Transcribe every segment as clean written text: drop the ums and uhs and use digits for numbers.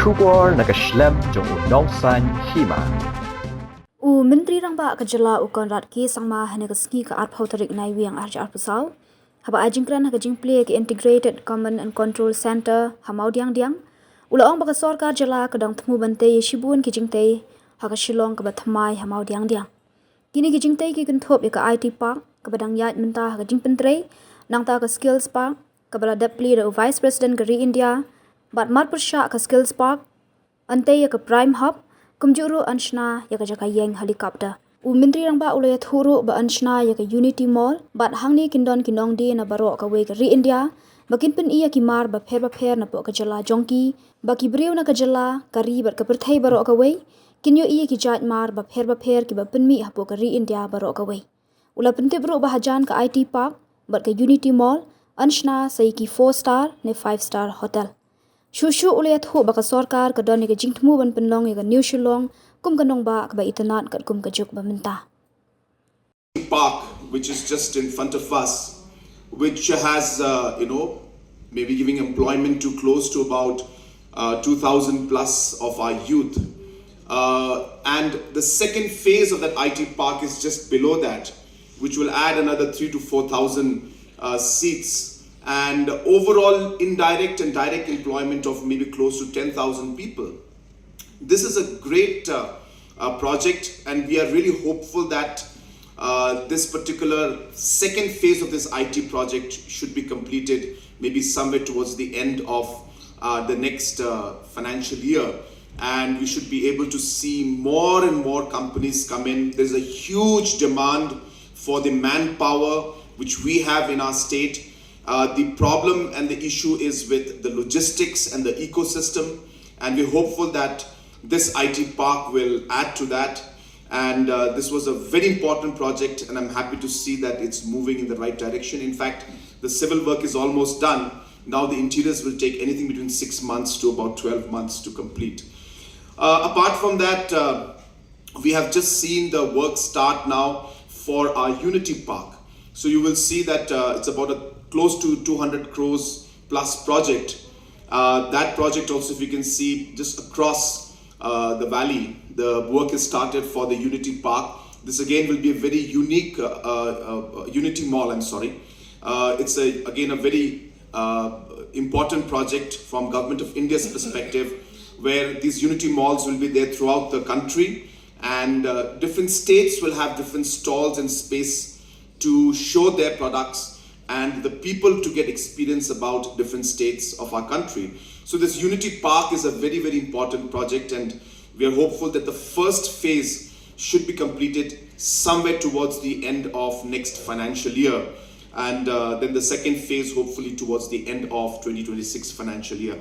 Shubor nakaslem jong unongsan Hima. Menteri Rangba ke Jylla ukon rat ki sangma hane ke ski ke art tarik nai wiang arja pusau. Haba ajingkran ke jingple ke Integrated Command and Control Center hamau diang. Ulaong baka sorkar Jylla ke dang temu bante shibun ki jingte ha ke Shillong ke bathamai hamau diang. Kini ki jingte ki kenthop ke IT Park ke badang yat mentah ke jingpentre nang ta ke Skills Park ke bala deputy the Vice President ke India bat mat persya ke Skills Park ante ke Prime Hub kumjuru anshna ya jaka yeng helikopter. Menteri Rangba ulaya thuru ba anshna ya Unity Mall bat hangni kinong di na Baroh Kawei ke India bakin pen iya ki mar ba pher na po ke Jylla Jongki baki briu na ke Jylla kari bat ke perthai Baroh Kawei kinyo iya ki jat mar ba pher ki ba pen mi hapo ke India Baroh Kawei. Ula pente bro ba hajan ke IT Park bat ke Unity Mall anshna sai ki 4-star ne 5-star hotel. Shushu ulayat ho baka sorkar ke don ke jingtmu ban penlong ke New Shillong kum kanong ba ke ba itanat kat kum kajuk ba minta. Park, which is just in front of us, which has maybe giving employment to close to about 2,000 plus of our youth, and the second phase of that IT park is just below that, which will add another 3,000 to 4,000 seats. And overall indirect and direct employment of maybe close to 10,000 people. This is a great project, and we are really hopeful that this particular second phase of this IT project should be completed maybe somewhere towards the end of the next financial year, and we should be able to see more and more companies come in. There's a huge demand for the manpower which we have in our state. The problem and the issue is with the logistics and the ecosystem, and we're hopeful that this IT park will add to that. And this was a very important project, and I'm happy to see that it's moving in the right direction. In fact, the civil work is almost done. Now the interiors will take anything between 6 months to about 12 months to complete. Apart from that, we have just seen the work start now for our Unity Park. So you will see that it's about a close to 200 crores plus project. That project also, if you can see just across the valley, the work is started for the Unity Park. This again will be a very unique Unity Mall, it's again a very important project from Government of India's perspective, where these Unity Malls will be there throughout the country, and different states will have different stalls and space to show their products and the people to get experience about different states of our country. So this Unity Park is a very, very important project, and we are hopeful that the first phase should be completed somewhere towards the end of next financial year, and then the second phase hopefully towards the end of 2026 financial year.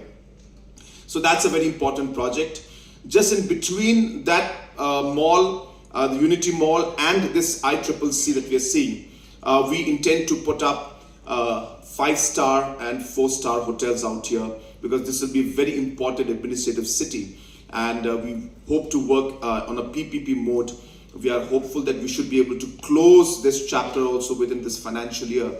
So that's a very important project. Just in between that mall, the Unity Mall, and this ICCC that we are seeing, we intend to put up 5-star and 4-star hotels out here, because this will be a very important administrative city, and we hope to work on a PPP mode. We are hopeful that we should be able to close this chapter also within this financial year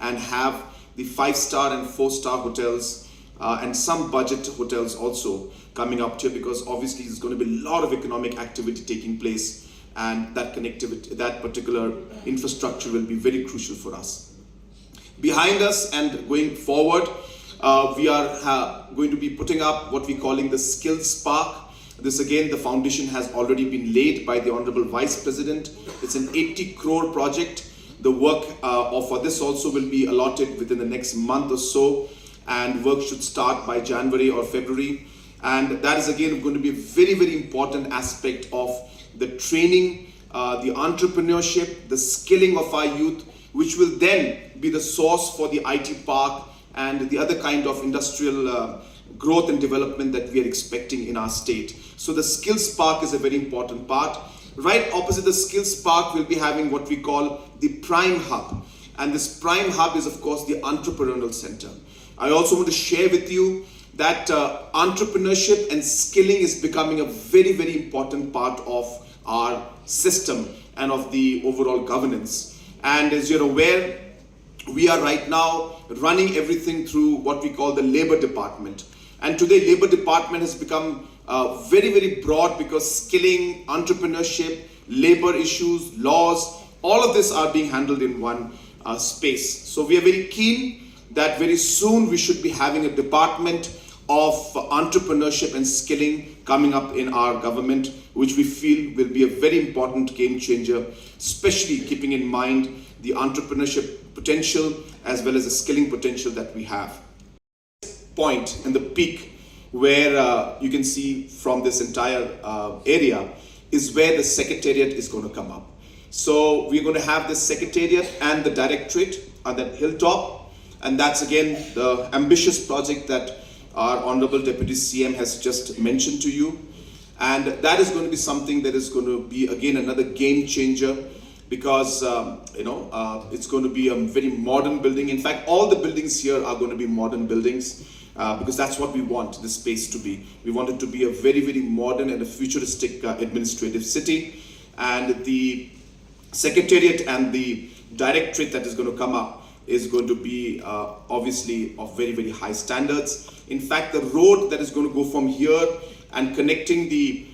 and have the 5-star and 4-star hotels and some budget hotels also coming up here, because obviously there's going to be a lot of economic activity taking place, and that connectivity, that particular infrastructure will be very crucial for us. Behind us and going forward, we are going to be putting up what we're calling the Skills Park. This again, the foundation has already been laid by the Honorable Vice President. It's an 80 crore project. The work for this also will be allotted within the next month or so, and work should start by January or February. And that is again going to be a very, very important aspect of the training, the entrepreneurship, the skilling of our youth, which will then be the source for the IT park and the other kind of industrial growth and development that we are expecting in our state. So the Skills Park is a very important part. Right opposite the Skills Park, we'll be having what we call the Prime Hub. And this Prime Hub is, of course, the entrepreneurial center. I also want to share with you that entrepreneurship and skilling is becoming a very, very important part of our system and of the overall governance. And as you're aware, we are right now running everything through what we call the labor department. And today, Labour Department has become very, very broad because skilling, entrepreneurship, labour issues, laws, all of this are being handled in one space. So we are very keen that very soon we should be having a department of entrepreneurship and skilling coming up in our government, which we feel will be a very important game changer, especially keeping in mind the entrepreneurship potential as well as the skilling potential that we have. Point in the peak where you can see from this entire area is where the secretariat is going to come up. So we're going to have the secretariat and the directorate on that hilltop, and that's again the ambitious project that our Honorable Deputy CM has just mentioned to you. And that is going to be something that is going to be again another game changer, because it's going to be a very modern building. In fact, all the buildings here are going to be modern buildings, because that's what we want this space to be. We want it to be a very, very modern and a futuristic administrative city. And the secretariat and the directorate that is going to come up is going to be obviously of very, very high standards. In fact, the road that is going to go from here and connecting the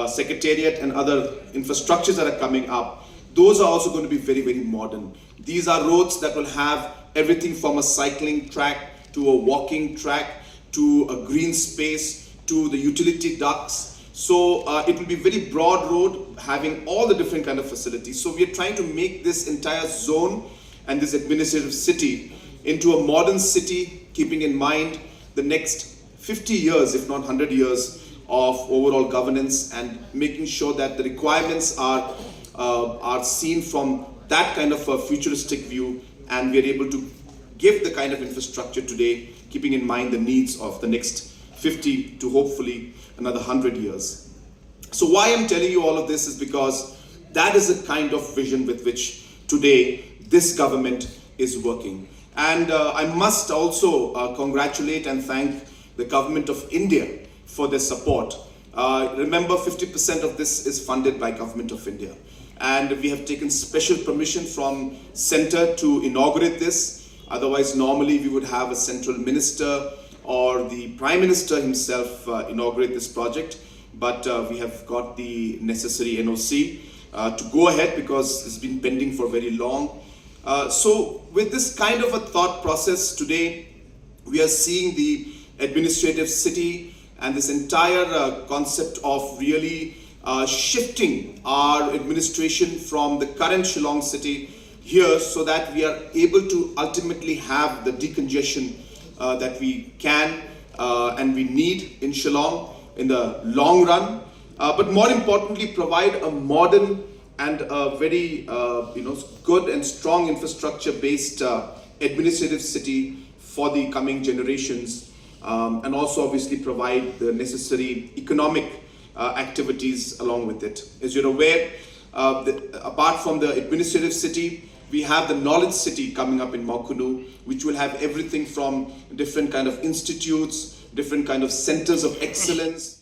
secretariat and other infrastructures that are coming up, those are also going to be very, very modern. These are roads that will have everything from a cycling track to a walking track to a green space to the utility ducts. So it will be very broad road having all the different kind of facilities. So we are trying to make this entire zone and this administrative city into a modern city, keeping in mind the next 50 years, if not 100 years of overall governance, and making sure that the requirements are seen from that kind of a futuristic view, and we are able to give the kind of infrastructure today, keeping in mind the needs of the next 50 to hopefully another 100 years. So why I'm telling you all of this is because that is the kind of vision with which today this government is working. And I must also congratulate and thank the government of India for their support. Remember, 50% of this is funded by government of India. And we have taken special permission from center to inaugurate this. Otherwise, normally we would have a central minister or the Prime Minister himself inaugurate this project. But we have got the necessary NOC to go ahead because it's been pending for very long. So with this kind of a thought process today, we are seeing the administrative city and this entire concept of really shifting our administration from the current Shillong city here, so that we are able to ultimately have the decongestion that we can and we need in Shillong in the long run, but more importantly provide a modern and a very good and strong infrastructure based administrative city for the coming generations, and also obviously provide the necessary economic activities along with it. As you're aware, apart from the administrative city, we have the knowledge city coming up in Maukunu, which will have everything from different kind of institutes, different kind of centers of excellence.